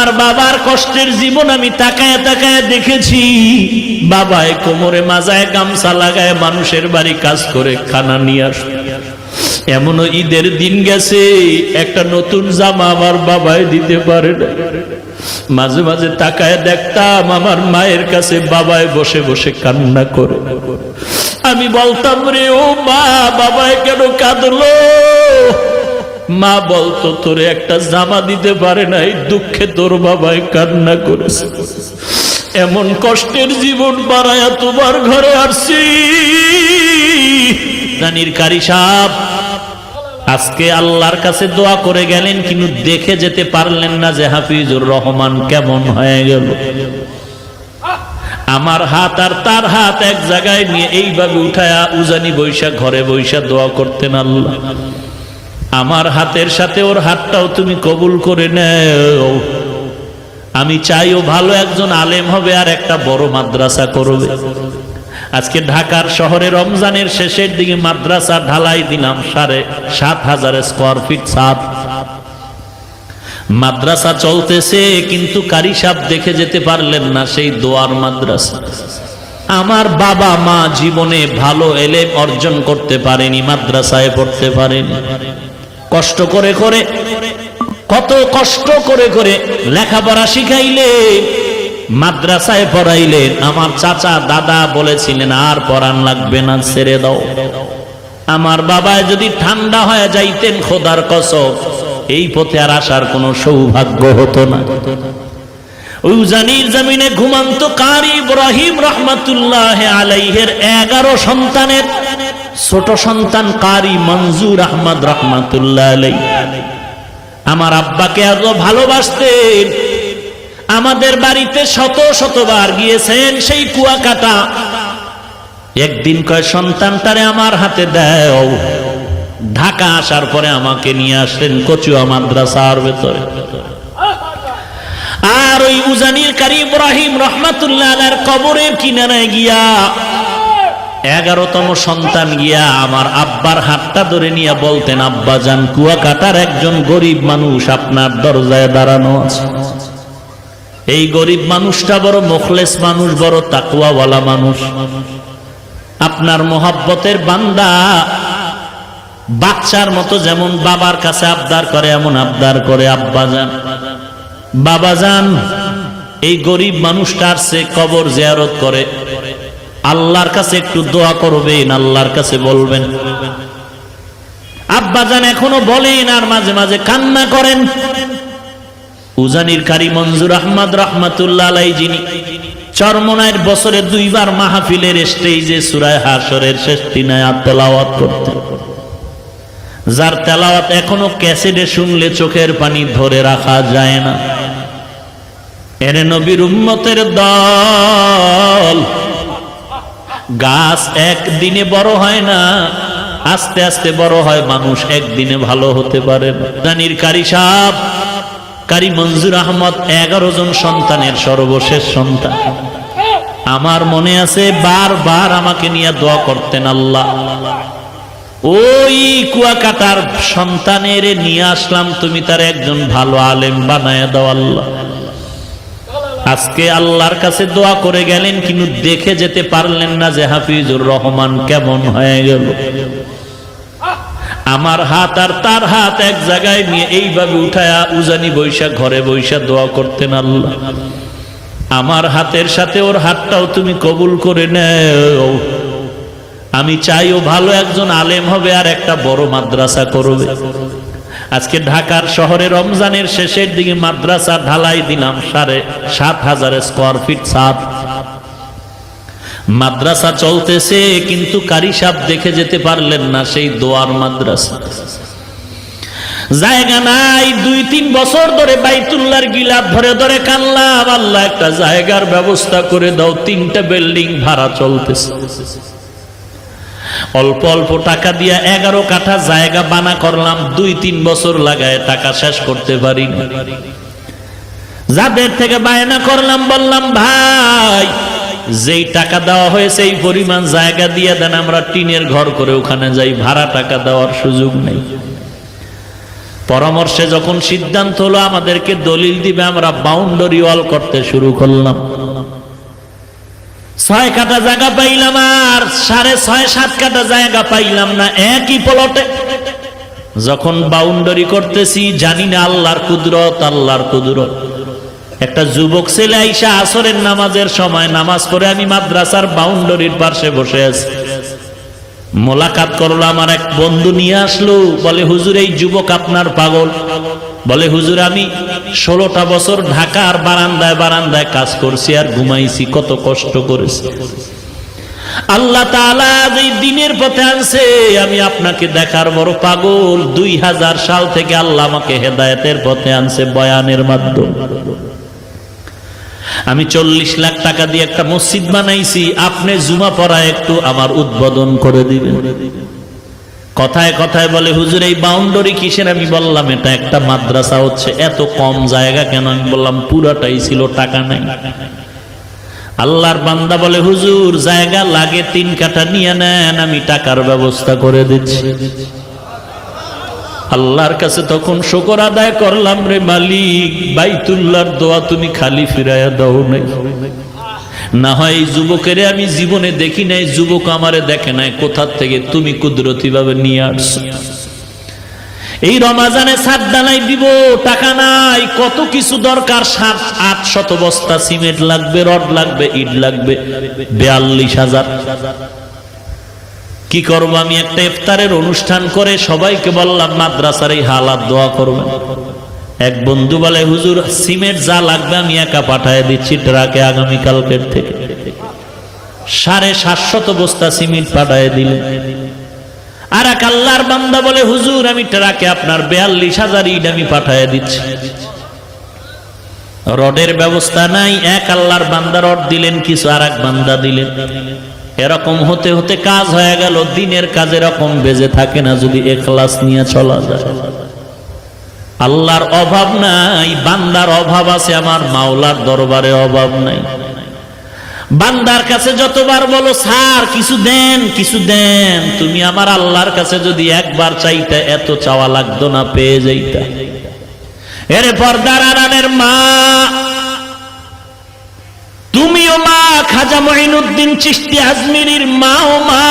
আর বাবার কষ্টের জীবন আমি তাকায় তাকায় দেখেছি। বাবায় কোমরে মাজায় গামছা লাগায় মানুষের বাড়ি কাজ করে খানা নিয়ে আসে। এমনও ঈদের দিন গেছে একটা নতুন জামা আমার বাবায় দিতে পারে না। মাঝে মাঝে তাকায় দেখতাম আমার মায়ের কাছে বাবায় বসে বসে কান্না করে। আমি বলতাম, রে ও মা, বাবায় কেন কাঁদলো? মা বলতো, তোরে একটা জামা দিতে পারে নাই, দুঃখে তোর বাবায় কান্না করেছে। এমন কষ্টের জীবন বাড়ায়া তোমার ঘরে আসছি। জানির কারি সাহেব আজকে আল্লাহর কাছে দোয়া করে গেলেন, কিন্তু দেখে যেতে পারলেন না যে হাফিজুর রহমান কেমন হয়ে গেল। আমার হাত আর তার হাত এক জায়গায় নিয়ে এইভাবে উঠায়া উজানি বৈশা ঘরে বৈশা দোয়া করতেন, আল্লাহ আমার হাতের সাথে ওর হাতটাও তুমি কবুল করে নেও। আমি চাই ও ভালো একজন আলেম হবে আর একটা বড় মাদ্রাসা করবে। আজকে ঢাকার শহরে রমজানের শেষের দিকে মাদ্রাসা ঢালাই দিলাম 7,500 স্কয়ার ফিট ছাদ। মাদ্রাসা চলতেছে, কিন্তু কারি সাহেব দেখে যেতে পারলেন না সেই দোয়ার মাদ্রাসা। আমার বাবা মা জীবনে ভালো এলেম অর্জন করতে পারেনি, মাদ্রাসায় পড়তে পারেনি। কষ্ট করে করে, কত কষ্ট করে করে লেখাপড়া শিখাইলে, মাদ্রাসায় পড়াইলেন। আমার চাচা দাদা বলেছিলেন আর পড়ান লাগবে না, ছেড়ে দাও। আমার বাবায় যদি ঠান্ডা হয়ে যাইতেন, খোদার কসম এই পথে আর আসার কোনো সৌভাগ্য হতো না। উজানির জমিনে ঘুমান্ত কারি ইব্রাহিম রহমাতুল্লাহ আলাইহির 11 সন্তানের ছোট সন্তান কারি মঞ্জুর আহমদ রহমাতুল্লাহ আলাইহি আমার আব্বাকে এত ভালোবাসতেন। আমাদের বাড়িতে শত শতবার গিয়েছেন সেই কুয়াকাটা। একদিন কয়, সন্তানটারে আমার হাতে দাও। ঢাকা আসার পরে আমাকে নিয়ে আসলেন কচুয়া মাদ্রাসার ভেতরে। আর ওই উজানির কারি ইব্রাহিম রহমাতুল্লাহ আলাইহির কবরের কিনারায় গিয়া 11তম সন্তান গিয়া আমার আব্বার হাতটা ধরে নিয়ে বলতেন, আব্বা জান, কুয়াকাটার একজন গরিব মানুষ আপনার দরজায় দাঁড়ানো আছে। এই গরিব মানুষটা বড় মুখলেস মানুষ, বড় তাকওয়াওয়ালা মানুষ, আপনার মোহাব্বতের বান্দা। বাচ্চার মতো যেমন বাবার কাছে আবদার করে এমন আবদার করে, আব্বা জান, বাবা জান, এই গরিব মানুষটার সে কবর জিয়ারত করে, আল্লাহর কাছে একটু দোয়া করবেন, আল্লাহর কাছে বলবেন। আব্বা জান এখনো বলেন আর মাঝে মাঝে কান্না করেন। উজানির কারি মঞ্জুর আহমদ রহমাতুল্লাহ আলাইহি, যিনি চরমনায়ের বছরে 2 বার মাহফিলের স্টেজে সূরা হাশরের শেষ 3 আয়াত তেলাওয়াত করতেন, যার তেলাওয়াত এখনো ক্যাসেটে শুনলে চোখের পানি ধরে রাখা যায় না। এরে নবীর উম্মতের দল, গাছ একদিনে বড় হয় না, আস্তে আস্তে বড় হয়। মানুষ একদিনে ভালো হতে পারে না। জানির কারি সাহেব কারি মঞ্জুর আহমদ 11 জন সন্তানের সর্বশেষ সন্তান। আমার মনে আছে বারবার আমাকে নিয়ে দোয়া করতেন, আল্লাহ ওই কুয়াকাটার সন্তানের নিয়ে আসলাম, তুমি তার একজন ভালো আলেম বানায় দাও আল্লাহ। আজকে আল্লাহর কাছে দোয়া করে গেলেন, কিন্তু দেখে যেতে পারলেন না যে হাফিজুর রহমান কেমন হয়ে গেল। আমার হাত আর তার হাত এক জায়গায় নিয়ে এইভাবে উঠায়া উজানি বৈশা ঘরে বৈশা দোয়া করতেন, আল্লাহ আমার হাতের সাথে ওর হাতটাও তুমি কবুল করে নেও। আমি চাই ও ভালো একজন আলেম হবে আর একটা বড় মাদ্রাসা করবে। আজকে ঢাকার শহরে রমজানের শেষের দিকে মাদ্রাসা ঢালাই দিলাম 7,500 স্কয়ার ফিট ছাদ। মাদ্রাসা চলতেছে, কিন্তু কারি সাহেব দেখে যেতে পারলেন না সেই দোয়ার মাদ্রাসা। জায়গা নাই, 2-3 বছর ধরে বাইতুল্লাহর গিলাফ ধরে ধরে কানলাম, আল্লাহ একটা জায়গার ব্যবস্থা করে দাও। 3টা বিল্ডিং ভাড়া চলতেছে। অল্প অল্প টাকা দিয়া 11 কাঠা জায়গা বানা করলাম, 2-3 বছর লাগায় টাকা শেষ করতে পারি না। যাদের থেকে বায়না করলাম, বললাম ভাই যেই টাকা দেওয়া হয়েছে এই পরিমাণ জায়গা দিয়ে দেন, আমরা টিনের ঘর করে ওখানে যাই, ভাড়া টাকা দেওয়ার সুযোগ নেই। পরামর্শে যখন সিদ্ধান্ত হলো আমাদেরকে দলিল দিবে, আমরা বাউন্ডারি ওয়াল করতে শুরু করলাম। 6 কাঠা জায়গা পাইলাম আর 6.5-7 কাঠা জায়গা পাইলাম না একই প্লটে। যখন বাউন্ডারি করতেছি জানি না আল্লাহর কুদরত, আল্লাহর কুদরত। একটা যুবক ছেলে আইসা আসরের নামাজের সময় নামাজ পড়ে আমি মাদ্রাসার বাউন্ডারির পাশে বসে আছি। মোলাকাত করলো, আমার এক বন্ধু নিয়ে আসলো, বলে হুজুর এই যুবক আপনার পাগল। বলে হুজুর আমি 16টা বছর ঢাকার বারান্দায় বারান্দায় কাজ করছি আর ঘুমাইছি, কত কষ্ট করেছি। আল্লাহ তাআলা এই দিনের পথে আনছে, আমি আপনাকে দেখার বড় পাগল। 2000 সাল থেকে আল্লাহ আমাকে হেদায়েতের পথে আনছে বয়ানের মাধ্যমে। আমি 40 লাখ টাকা দিয়ে একটা মসজিদ বানাইছি, আপনি জুমা পড়ায় একটু আমার উদ্বোধন করে দিবেন। কথায় কথায় বলে হুজুর এই বাউন্ডারি কিসের? আমি বললাম এটা একটা মাদ্রাসা হচ্ছে, এত কম জায়গা কেন? আমি বললাম পুরাটাই ছিল, টাকা নাই। আল্লাহর বান্দা বলে হুজুর জায়গা লাগে 3 কাঠা নিয়ে নেন, আমি টাকার ব্যবস্থা করে দিচ্ছি। আল্লাহর কাছে তখন শুকর আদায় করলাম, রে মালিক বাইতুল্লাহর দোয়া তুমি খালি ফিরাইয়া দাও নাই। না হয় এই যুবকের আমি জীবনে দেখি নাই, যুবক আমারে দেখে নাই, কোথা থেকে তুমি কুদরতি ভাবে নিয়ে আসছো। এই রমাজানে ছাদ ঢালাই দিব, টাকা নাই, কত কিছু দরকার, 700-800 বস্তা সিমেন্ট লাগবে, রড লাগবে, ইট লাগবে, 42,000। কি করবো? আমি একটা ইফতারের অনুষ্ঠান করে সবাইকে বললাম মাদ্রাসার এই হালাত দোয়া করবেন। এক বন্ধু বলে হুজুর সিমেন্ট যা লাগবে আমি একা পাঠায় দিচ্ছি ট্রাকে, আগামীকালকের থেকে 750 বস্তা সিমেন্ট পাঠায় দিলেন। আর এক আল্লাহর বান্দা বলে হুজুর আমি ট্রাকে আপনার 42,000 ইট আমি পাঠায় দিচ্ছি। রডের ব্যবস্থা নাই, এক আল্লাহর বান্দা রড দিলেন কিছু, আর এক বান্দা দিলেন। এরকম হতে হতে কাজ হয়ে গেল। দিনের কাজ এরকম বেজে থাকে না যদি ইখলাস নিয়ে চলা যায়। আল্লাহর অভাব নাই, বান্দার অভাব আছে, আমার মাওলার দরবারে অভাব নাই। বান্দার কাছে যতবার বলো স্যার কিছু দেন, কিছু দেন, তুমি আমার আল্লাহর কাছে যদি একবার চাইতে এত চাওয়া লাগতো না, পেয়ে যাইতা। এরে পর্দার আড়ালের মা, তুমিও মা, খাজা মঈনুদ্দিন চিশতি আজমিরির মা, ও মা,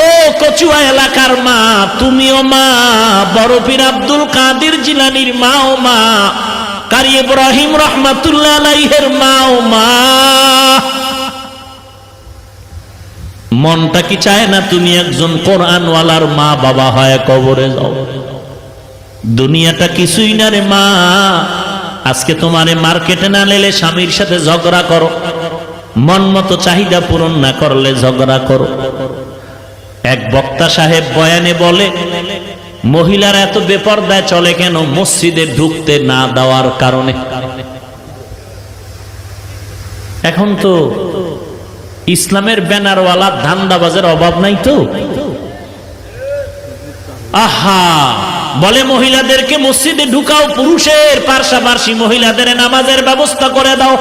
ও কচুয়া এলাকার মা, তুমিও মা, বড় পীর আব্দুল কাদের জিলানীর মা, ও মা, কারি ইব্রাহিম রহমাতুল্লাহ আলাইহির মা, ও মা। মনটা কি চায় না তুমি একজন কোরআনওয়ালার মা বাবা হয় কবরে যাও? দুনিয়াটা কিছুই না রে মা। আজকে তোমারে মার্কেটে না নিলে স্বামীর সাথে ঝগড়া করো, মন মতো চাহিদা পূরণ না করলে ঝগড়া করো। এক বক্তা সাহেব বয়ানে বলে মহিলারা এত বেপরদায় চলে কেন? মসজিদে ঢুকতে না দেওয়ার কারণে। এখন তো ইসলামের ব্যানারওয়ালা ধান্দাবাজের অভাব নাই তো। আহা, বলে মহিলাদেরকে মসজিদে ঢুকাও, পুরুষের পাশাপাশি মহিলাদের নামাজের ব্যবস্থা করে দাও।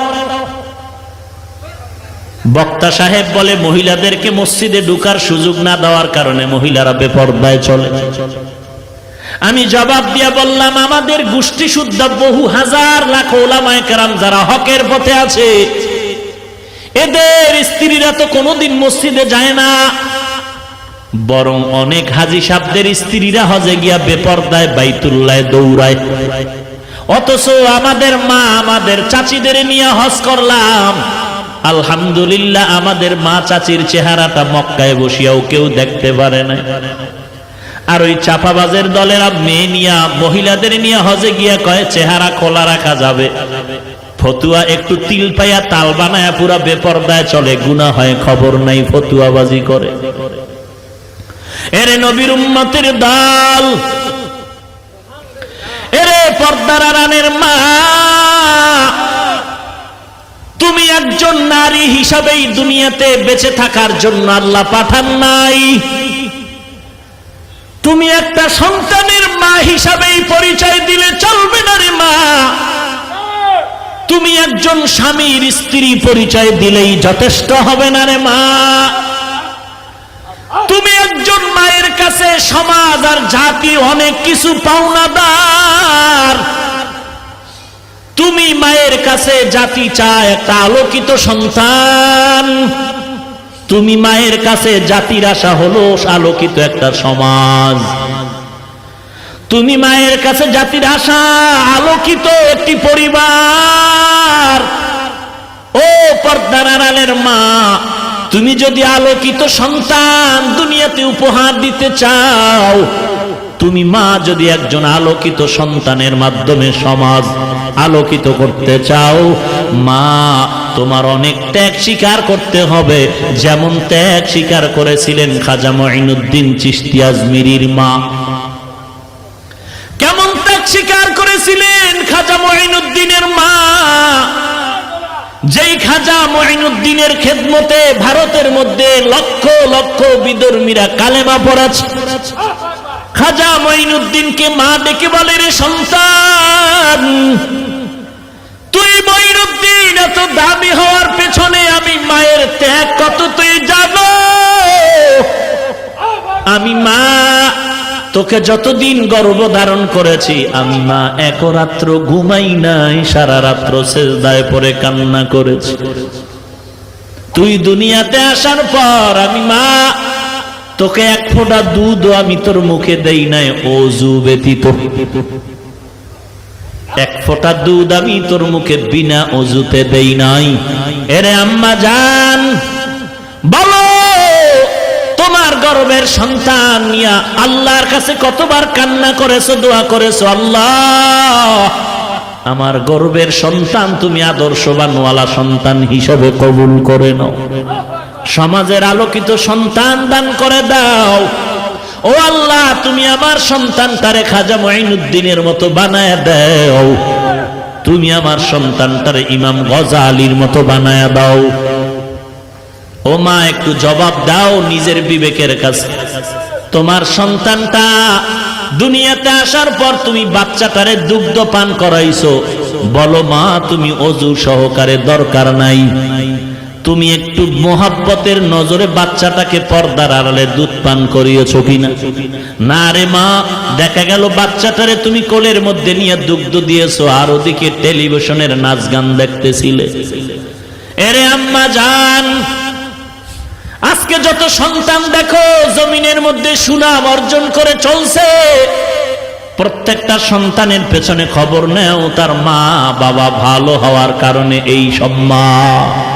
বক্তা সাহেব বলে মহিলাদেরকে মসজিদে ঢুকার সুযোগ না দেওয়ার কারণে মহিলারা বেপরদায় চলে। আমি জবাব দিয়া বললাম আমাদের গোষ্ঠী শুদ্ধ বহু হাজার লাখ ওলামায়ে কেরাম যারা হকের পথে আছে, এদের স্ত্রীরা তো কোনোদিন মসজিদে যায় না, বরং অনেক হাজী সাহেবদের স্ত্রীরা হজে গিয়া বেপরদায় বাইতুল্লাহে দৌড়ায়। অথচ আমাদের মা, আমাদের চাচিদের নিয়ে হজ করলাম, আলহামদুলিল্লাহ আমাদের মা চাচির চেহারাটা মক্কায় বসিয়াও কেউ দেখতে পারে না। আর ওই চাপাবাজের দলেরা মেয়ে নিয়া, মহিলাদের নিয়ে হজে গিয়া কয় চেহারা খোলা রাখা যাবে, ফতুয়া একটু তিল পাইয়া তাল বানায়া পুরা বেপরদায় চলে, গুনাহ হয় খবর নাই, ফতুয়াবাজি করে। এরে নবীর উম্মতের দল, এরে পর্দার আড়ালের মা, তুমি একজন নারী হিসাবেই দুনিয়াতে বেঁচে থাকার জন্য আল্লাহ পাঠান নাই। তুমি একটা সন্তানের মা হিসাবেই পরিচয় দিলে চলবে না রে মা। তুমি একজন স্বামীর স্ত্রী পরিচয় দিলেই যথেষ্ট হবে না রে মা। তুমি একজন মায়ের কাছে সমাজ আর জাতি অনেক কিছু পাওনাদার। তুমি মায়ের কাছে জাতি চায় একটা আলোকিত সন্তান, তুমি মায়ের কাছে জাতির আশা হলো আলোকিত একটা সমাজ। তুমি মায়ের কাছে জাতির আশা আলোকিত একটি পরিবার। ও পর্দার আড়ালের মা, তুমি যদি আলোকিত সন্তান দুনিয়াতে উপহার দিতে চাও, তুমি মা যদি একজন আলোকিত সন্তানের মাধ্যমে সমাজ আলোকিত করতে চাও, মা তোমার অনেক ত্যাগ স্বীকার করতে হবে, যেমন ত্যাগ স্বীকার করেছিলেন খাজা মঈনুদ্দিন চিশতি আজমিরির মা। কেমন ত্যাগ স্বীকার করেছিলেন খাজা মঈনুদ্দিনের মা, যেই খাজা মঈনুদ্দিনের খেদমতে ভারতের মধ্যে লক্ষ লক্ষ বিধর্মীরা কালেমা পড়াচ্ছে। খাজা মঈনুদ্দিনকে মা ডেকে বলে, রে সন্তান, তুই মঈনুদ্দিন এত দামি হওয়ার পেছনে আমি মায়ের ত্যাগ কত তুই জানো? আমি মা তোকে যতদিন গর্ভধারণ করেছি, আমি মা এক রাত্র ঘুমাই নাই, সারা রাত্র সেজদায় পড়ে কান্না করেছি। তুই দুনিয়াতে আসার পর আমি মা তোকে এক ফোঁটা দুধ আমি তোর মুখে দেই নাই ওযু ব্যতীত। এক ফোঁটা দুধ আমি তোর মুখে বিনা ওযুতে দেই নাই। এরে আম্মা জান, বলো তোমার গর্ভের সন্তান নিয়া আল্লাহর কাছে কতবার কান্না করেছো, দোয়া করেছো, আল্লাহ আমার গর্ভের সন্তান তুমি আদর্শবানওয়ালা সন্তান হিসেবে কবুল করে নাও, সমাজের আলোকিত সন্তান দান করে দাও। ও আল্লাহ, তুমি আমার সন্তানটারে খাজা মঈনুদ্দিনের মতো বানায় দাও, তুমি আমার সন্তানটারে ইমাম গজালির মতো বানায় দাও। ও মা, একটু জবাব দাও নিজের বিবেকের কাছে। তোমার সন্তানটা দুনিয়াতে আসার পর তুমি বাচ্চাটারে দুগ্ধ পান করাইছো, বলো মা তুমি ওযু সহকারে দরকার নাই, তুমি একটু মোহাব্বতের নজরে বাচ্চাটাকে পর্দার আড়ালে দুধ পান করিয়েছো কিনা? না রে মা, দেখা গেল বাচ্চাটারে তুমি কোলের মধ্যে নিয়ে দুগ্ধ দিয়েছো আর ওদিকে টেলিভিশনের নাচ গান দেখতেছিলে। এরে আম্মা জান, আজকে যত সন্তান দেখো জমিনের মধ্যে সুনাম অর্জন করে চলছে, প্রত্যেকটা সন্তানের পেছনে খবর নেও তার মা বাবা ভালো হওয়ার কারণে এই সম্মান।